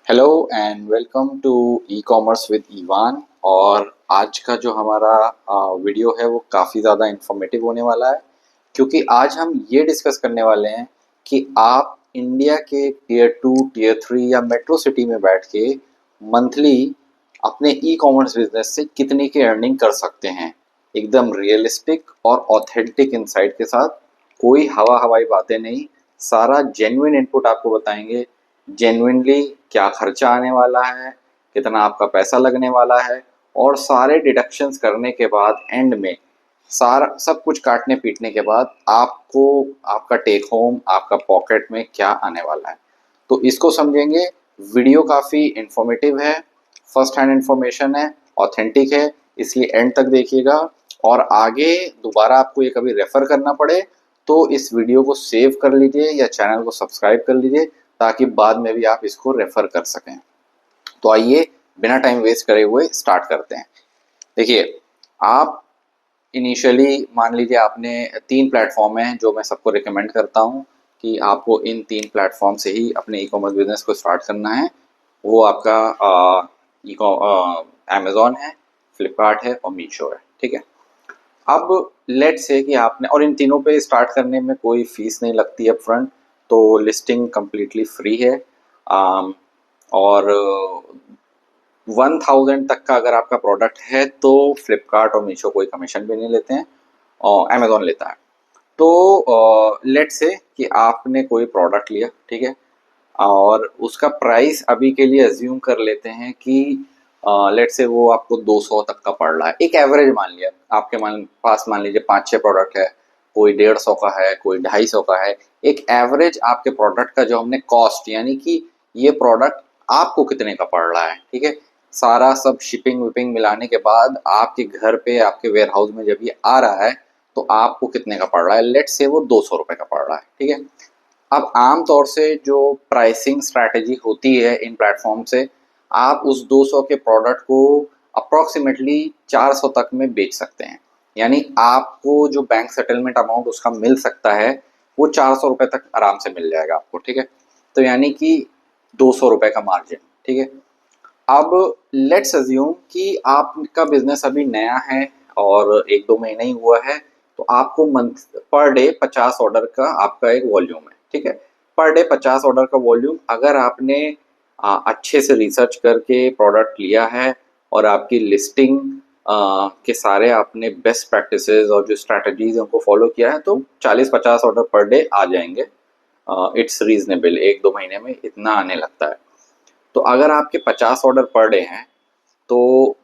Hello and welcome to e commerce with Evan. और आज का जो हमारा वीडियो है वो काफ़ी ज़्यादा इंफॉर्मेटिव होने वाला है, क्योंकि आज हम ये डिस्कस करने वाले हैं कि आप इंडिया के टीयर 2 टीयर 3 या मेट्रो सिटी में बैठ के मंथली अपने ई कॉमर्स बिजनेस से कितने की अर्निंग कर सकते हैं, एकदम रियलिस्टिक और ऑथेंटिक इंसाइट के साथ। कोई हवा हवाई बातें नहीं, सारा जेन्युइन इनपुट आपको बताएंगे। जेन्युइनली क्या खर्चा आने वाला है, कितना आपका पैसा लगने वाला है, और सारे डिडक्शंस करने के बाद एंड में सारा सब कुछ काटने पीटने के बाद आपको आपका टेक होम, आपका पॉकेट में क्या आने वाला है, तो इसको समझेंगे। वीडियो काफ़ी इंफॉर्मेटिव है, फर्स्ट हैंड इंफॉर्मेशन है, ऑथेंटिक है, इसलिए एंड तक देखिएगा। और आगे दोबारा आपको ये कभी रेफ़र करना पड़े तो इस वीडियो को सेव कर लीजिए या चैनल को सब्सक्राइब कर लीजिए, ताकि बाद में भी आप इसको रेफ़र कर सकें। तो आइए बिना टाइम वेस्ट करे हुए स्टार्ट करते हैं। देखिए, आप इनिशियली मान लीजिए आपने 3 प्लेटफॉर्म हैं जो मैं सबको रिकमेंड करता हूँ कि आपको इन 3 प्लेटफॉर्म से ही अपने ई कॉमर्स बिजनेस को स्टार्ट करना है। वो आपका अमेज़ॉन है, फ्लिपकार्ट है और मीशो है, ठीक है। अब लेट्स से कि आपने, और इन तीनों पे स्टार्ट करने में कोई फीस नहीं लगती अप फ्रंट, तो लिस्टिंग कम्प्लीटली फ्री है। और 1000 तक का अगर आपका प्रोडक्ट है तो फ्लिपकार्ट और मीशो कोई कमीशन भी नहीं लेते हैं, और अमेज़ॉन लेता है। तो लेट्स से कि आपने कोई प्रोडक्ट लिया, ठीक है, और उसका प्राइस अभी के लिए अज्यूम कर लेते हैं कि लेट्स से वो आपको 200 तक का पड़ रहा है, एक एवरेज मान लिया। आपके पास मान लीजिए 5-6 प्रोडक्ट है, कोई 150 का है, कोई 250 का है। एक एवरेज आपके प्रोडक्ट का जो हमने कॉस्ट, यानी कि ये प्रोडक्ट आपको कितने का पड़ रहा है, ठीक है, सारा सब शिपिंग विपिंग मिलाने के बाद आपके घर पे, आपके वेयर हाउस में जब ये आ रहा है तो आपको कितने का पड़ रहा है। लेट्स से वो 200 रुपये का पड़ रहा है, ठीक है। अब आम तौर से जो प्राइसिंग स्ट्रैटेजी होती है इन प्लेटफॉर्म से, आप उस 200 के प्रोडक्ट को अप्रॉक्सीमेटली 400 तक में बेच सकते हैं। यानी आपको जो बैंक सेटलमेंट अमाउंट उसका मिल सकता है वो 400 रुपये तक आराम से मिल जाएगा आपको, ठीक है। तो यानी कि 200 रुपये का मार्जिन, ठीक है। अब लेट्स अज्यूम कि आपका बिजनेस अभी नया है और 1-2 महीने ही हुआ है, तो आपको मंथ पर डे 50 ऑर्डर का आपका एक वॉल्यूम है, ठीक है। पर डे 50 ऑर्डर का वॉल्यूम, अगर आपने अच्छे से रिसर्च करके प्रोडक्ट लिया है और आपकी लिस्टिंग के सारे आपने बेस्ट प्रैक्टिसेस और जो स्ट्रैटेजीज हैं उनको फॉलो किया है, तो 40-50 ऑर्डर पर डे आ जाएंगे। इट्स रीजनेबल, 1-2 महीने में इतना आने लगता है। तो अगर आपके 50 ऑर्डर पर डे हैं तो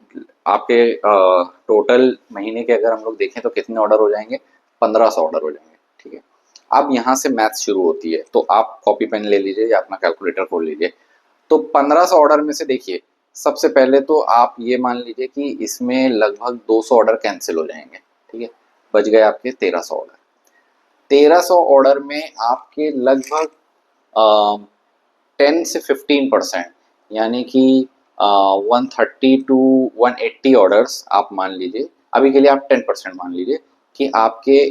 आपके टोटल महीने के अगर हम लोग देखें तो कितने ऑर्डर हो जाएंगे, 1500 ऑर्डर हो जाएंगे, ठीक है। अब यहाँ से मैथ शुरू होती है, तो आप कॉपी पेन ले लीजिए या अपना कैलकुलेटर खोल लीजिए। तो 1500 ऑर्डर में से देखिए, सबसे पहले तो आप ये मान लीजिए कि इसमें लगभग 200 ऑर्डर कैंसिल हो जाएंगे, ठीक है। बच गए आपके 1300 ऑर्डर। 1300 ऑर्डर में आपके लगभग 10 से 15%, यानी कि 130 टू 180 ऑर्डर्स आप मान लीजिए, अभी के लिए आप 10% मान लीजिए कि आपके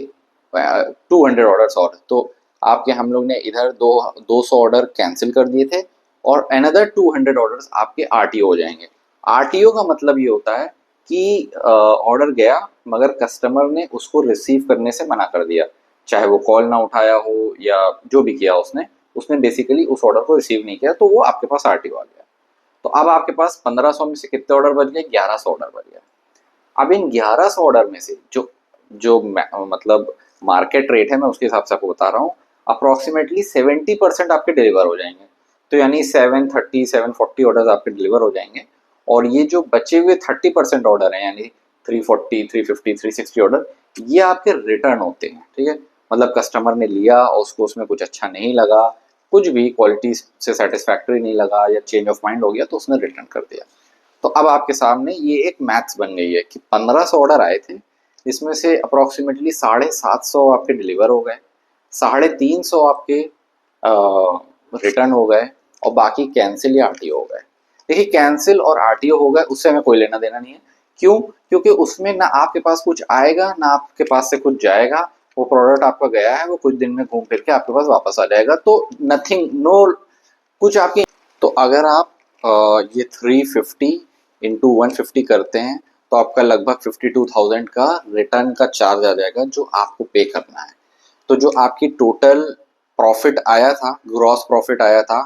200 ऑर्डर्स और, तो आपके हम लोग ने इधर 200 ऑर्डर कैंसिल कर दिए थे, और अनदर 200 ऑर्डर्स आपके आरटीओ हो जाएंगे। आरटीओ का मतलब ये होता है कि ऑर्डर गया मगर कस्टमर ने उसको रिसीव करने से मना कर दिया, चाहे वो कॉल ना उठाया हो या जो भी किया उसने उसने बेसिकली उस ऑर्डर को रिसीव नहीं किया, तो वो आपके पास आरटीओ आ गया। तो अब आपके पास 1500 में से कितने ऑर्डर बच गए, 1100 ऑर्डर बच गया। अब इन 1100 ऑर्डर में से जो जो मतलब मार्केट रेट है, मैं उसके हिसाब से आपको बता रहा हूँ, अप्रॉक्सीमेटली 70% आपके डिलीवर हो जाएंगे। तो यानी 730-740 ऑर्डर आपके डिलीवर हो जाएंगे, और ये जो बचे हुए 30% ऑर्डर हैं, यानी 340, 350, 360 ऑर्डर, ये आपके रिटर्न होते हैं, ठीक है। मतलब कस्टमर ने लिया और उसको उसमें कुछ अच्छा नहीं लगा, कुछ भी क्वालिटी से सेटिस्फैक्ट्री नहीं लगा या चेंज ऑफ माइंड हो गया, तो उसने रिटर्न कर दिया। तो अब आपके सामने ये एक मैथ्स बन गई है कि 1500 ऑर्डर आए थे, इसमें से अप्रॉक्सीमेटली 750 आपके डिलीवर हो गए, 350 आपके रिटर्न हो गए, और बाकी कैंसिल या आरटीओ हो गए। देखिए, कैंसिल और आरटीओ हो गए उससे हमें कोई लेना देना नहीं है। क्यों? क्योंकि उसमें ना आपके पास कुछ आएगा ना आपके पास से कुछ जाएगा। वो प्रोडक्ट आपका गया है, वो कुछ दिन में घूम फिर के आपके पास वापस आ जाएगा, तो नथिंग, नो कुछ आपकी। तो अगर आप ये 350 इंटू 150 करते हैं तो आपका लगभग 52,000 का रिटर्न का चार्ज आ जाएगा जो आपको पे करना है। तो जो आपकी टोटल प्रॉफिट आया था, ग्रॉस प्रॉफिट आया था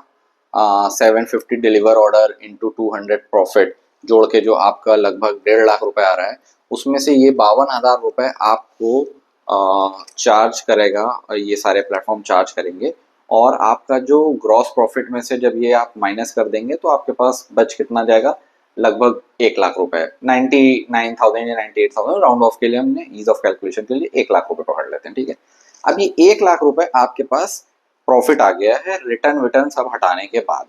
750 डिलीवर ऑर्डर इंटू 200 प्रॉफिट जोड़ के जो आपका लगभग 1.5 लाख रुपए आ रहा है, उसमें से ये 52,000 रुपए आपको चार्ज करेगा, ये सारे प्लेटफॉर्म चार्ज करेंगे। और आपका जो ग्रॉस प्रॉफिट में से जब ये आप माइनस कर देंगे तो आपके पास बच कितना जाएगा, लगभग 1 लाख रुपए, 99,000 या 98,000, राउंड ऑफ के लिए हमने ईज ऑफ कैलकुलेशन के लिए 1 लाख रुपए पकड़ लेते हैं, ठीक है। अब ये 1 लाख रुपए आपके पास प्रॉफिट आ गया है रिटर्न विटर्न सब हटाने के बाद।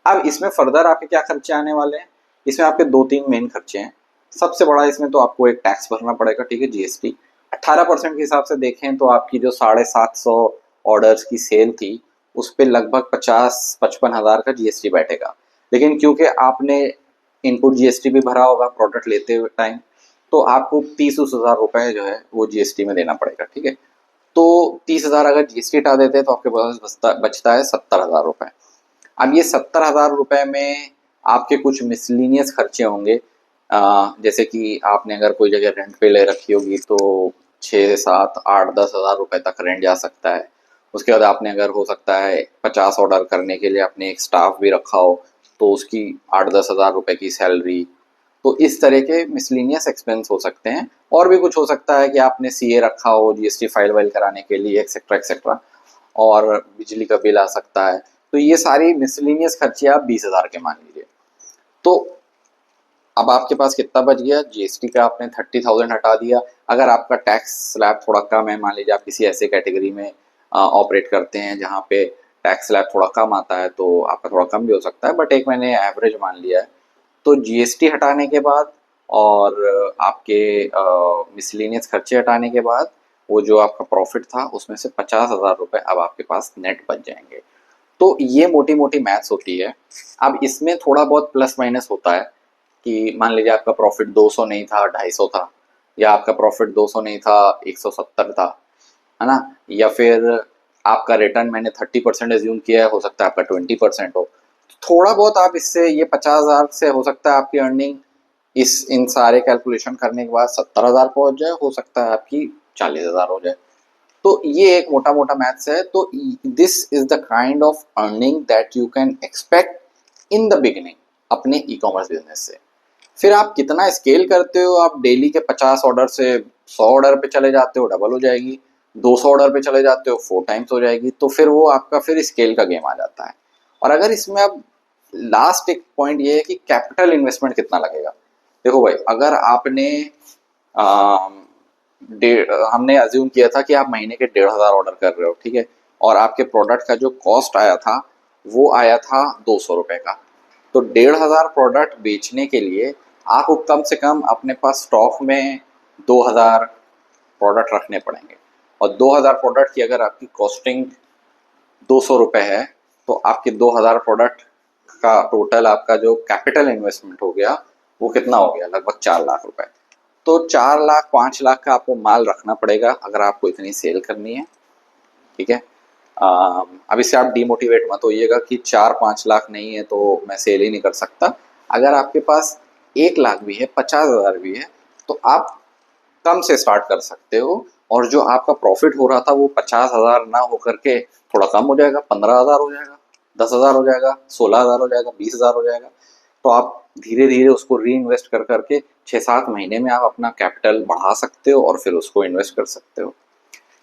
अब इसमें फर्दर आपके क्या खर्चे आने वाले हैं, इसमें आपके 2-3 मेन खर्चे हैं। सबसे बड़ा इसमें तो आपको एक टैक्स भरना पड़ेगा, ठीक है, जीएसटी। 18% के हिसाब से देखें तो आपकी जो 750 ऑर्डर्स की सेल थी उस पर लगभग 50-55 हज़ार का जीएसटी बैठेगा। लेकिन क्योंकि आपने इनपुट जीएसटी भी भरा होगा प्रोडक्ट लेते हुए टाइम, तो आपको 30-30 हज़ार रुपए जो है वो जीएसटी में देना पड़ेगा, ठीक है। तो 30,000 अगर जीएसटी हटा देते हैं तो आपके पास बचता है 70,000 रुपए। अब ये 70,000 रुपए में आपके कुछ मिसलिनियस खर्चे होंगे, जैसे कि आपने अगर कोई जगह रेंट पे ले रखी होगी तो 6-7-8-10 हज़ार रुपए तक रेंट जा सकता है। उसके बाद आपने अगर हो सकता है 50 ऑर्डर करने के लिए आपने एक स्टाफ भी रखा हो तो उसकी 8-10 हज़ार रुपए की सैलरी। तो इस तरह के मिसलिनियस एक्सपेंस हो सकते हैं। और भी कुछ हो सकता है कि आपने सीए रखा हो जीएसटी फाइल वाइल कराने के लिए, एक्सेट्रा एक्सेट्रा, और बिजली का बिल आ सकता है। तो ये सारी मिसलिनियस खर्चे आप 20,000 के मान लीजिए। तो अब आपके पास कितना बच गया, जीएसटी का आपने 30,000 हटा दिया। अगर आपका टैक्स स्लैब थोड़ा कम है, मान लीजिए आप किसी ऐसे कैटेगरी में ऑपरेट करते हैं जहाँ पे टैक्स स्लैब थोड़ा कम आता है तो आपका थोड़ा कम भी हो सकता है, बट एक मैंने एवरेज मान लिया है। तो जीएसटी हटाने के बाद और आपके मिसलिनियस खर्चे हटाने के बाद वो जो आपका प्रॉफिट था उसमें से 50,000 रुपये अब आपके पास नेट बच जाएंगे। तो ये मोटी मोटी मैथ्स होती है। अब इसमें थोड़ा बहुत प्लस माइनस होता है कि मान लीजिए आपका प्रॉफिट 200 नहीं था, 250 था, या आपका प्रॉफिट 200 नहीं था, 170 था, है ना, या फिर आपका रिटर्न मैंने 30% एज्यूम किया है, हो सकता है आपका 20% हो। थोड़ा बहुत आप इससे ये 50,000 से हो सकता है आपकी अर्निंग इस इन सारे कैलकुलेशन करने के बाद 70,000 पहुंच जाए, हो सकता है आपकी 40,000 हो जाए। तो ये एक मोटा मोटा मैथ्स है। तो this is the kind of earning that you can expect in the beginning अपने ई कॉमर्स बिजनेस से। फिर आप कितना स्केल करते हो, आप डेली के 50 ऑर्डर से 100 ऑर्डर पे चले जाते हो, डबल हो जाएगी। 200 ऑर्डर पे चले जाते हो, 4 टाइम्स हो जाएगी। तो फिर वो आपका फिर स्केल का गेम आ जाता है। और अगर इसमें अब लास्ट एक पॉइंट ये है कि कैपिटल इन्वेस्टमेंट कितना लगेगा। देखो भाई, अगर आपने हमने अज्यूम किया था कि आप महीने के 1,500 ऑर्डर कर रहे हो, ठीक है, और आपके प्रोडक्ट का जो कॉस्ट आया था वो आया था 200 रुपये का। तो 1,500 प्रोडक्ट बेचने के लिए आपको कम से कम अपने पास स्टॉक में 2,000 प्रोडक्ट रखने पड़ेंगे। और 2,000 प्रोडक्ट की अगर आपकी कॉस्टिंग 200 रुपये है तो आपके 2,000 प्रोडक्ट का टोटल आपका जो कैपिटल इन्वेस्टमेंट हो गया वो कितना हो गया, लगभग 4 लाख रुपए। तो 4 लाख 5 लाख का आपको माल रखना पड़ेगा अगर आपको इतनी सेल करनी है, ठीक है। अब इससे आप डीमोटिवेट मत होइएगा कि 4-5 लाख नहीं है तो मैं सेल ही नहीं कर सकता। अगर आपके पास 1 लाख भी है, 50,000 भी है, तो आप कम से स्टार्ट कर सकते हो। और जो आपका प्रॉफिट हो रहा था वो 50,000 ना हो करके थोड़ा कम हो जाएगा, 15,000 हो जाएगा, 10,000 हो जाएगा, 16,000 हो जाएगा, 20,000 हो जाएगा। तो आप धीरे धीरे उसको री इन्वेस्ट कर करके 6-7 महीने में आप अपना कैपिटल बढ़ा सकते हो और फिर उसको इन्वेस्ट कर सकते हो,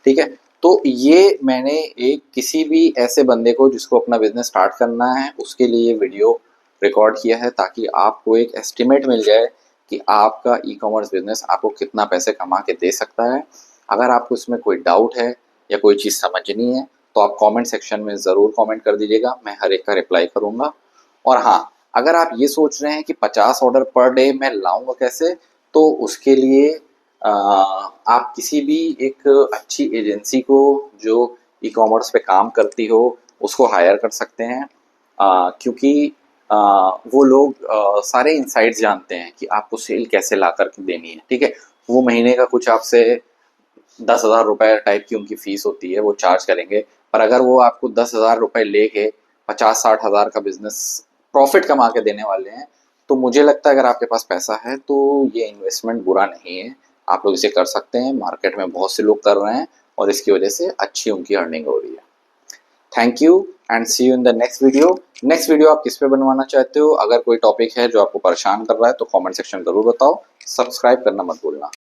ठीक है। तो ये मैंने एक किसी भी ऐसे बंदे को जिसको अपना बिजनेस स्टार्ट करना है उसके लिए वीडियो रिकॉर्ड किया है ताकि आपको एक एस्टिमेट मिल जाए कि आपका ई कॉमर्स बिजनेस आपको कितना पैसे कमा के दे सकता है। अगर आपको इसमें कोई डाउट है या कोई चीज़ समझनी है तो आप कमेंट सेक्शन में ज़रूर कमेंट कर दीजिएगा, मैं हर एक का रिप्लाई करूँगा। और हाँ, अगर आप ये सोच रहे हैं कि 50 ऑर्डर पर डे मैं लाऊंगा कैसे, तो उसके लिए आप किसी भी एक अच्छी एजेंसी को जो ई कॉमर्स पे काम करती हो उसको हायर कर सकते हैं, क्योंकि वो लोग सारे इनसाइट्स जानते हैं कि आपको सेल कैसे ला कर के देनी है, ठीक है। वो महीने का कुछ आपसे 10,000 रुपये टाइप की उनकी फीस होती है, वो चार्ज करेंगे। पर अगर वो आपको 10,000 रुपये लेके 50-60 हज़ार का बिजनेस प्रॉफिट कमा के देने वाले हैं। तो मुझे लगता है अगर आपके पास पैसा है तो ये इन्वेस्टमेंट बुरा नहीं है, आप लोग इसे कर सकते हैं। मार्केट में बहुत से लोग कर रहे हैं और इसकी वजह से अच्छी उनकी अर्निंग हो रही है। Thank you and see you in the next video. Next video आप किस पे बनवाना चाहते हो? अगर कोई टॉपिक है जो आपको परेशान कर रहा है तो कमेंट सेक्शन जरूर बताओ। सब्सक्राइब करना मत भूलना।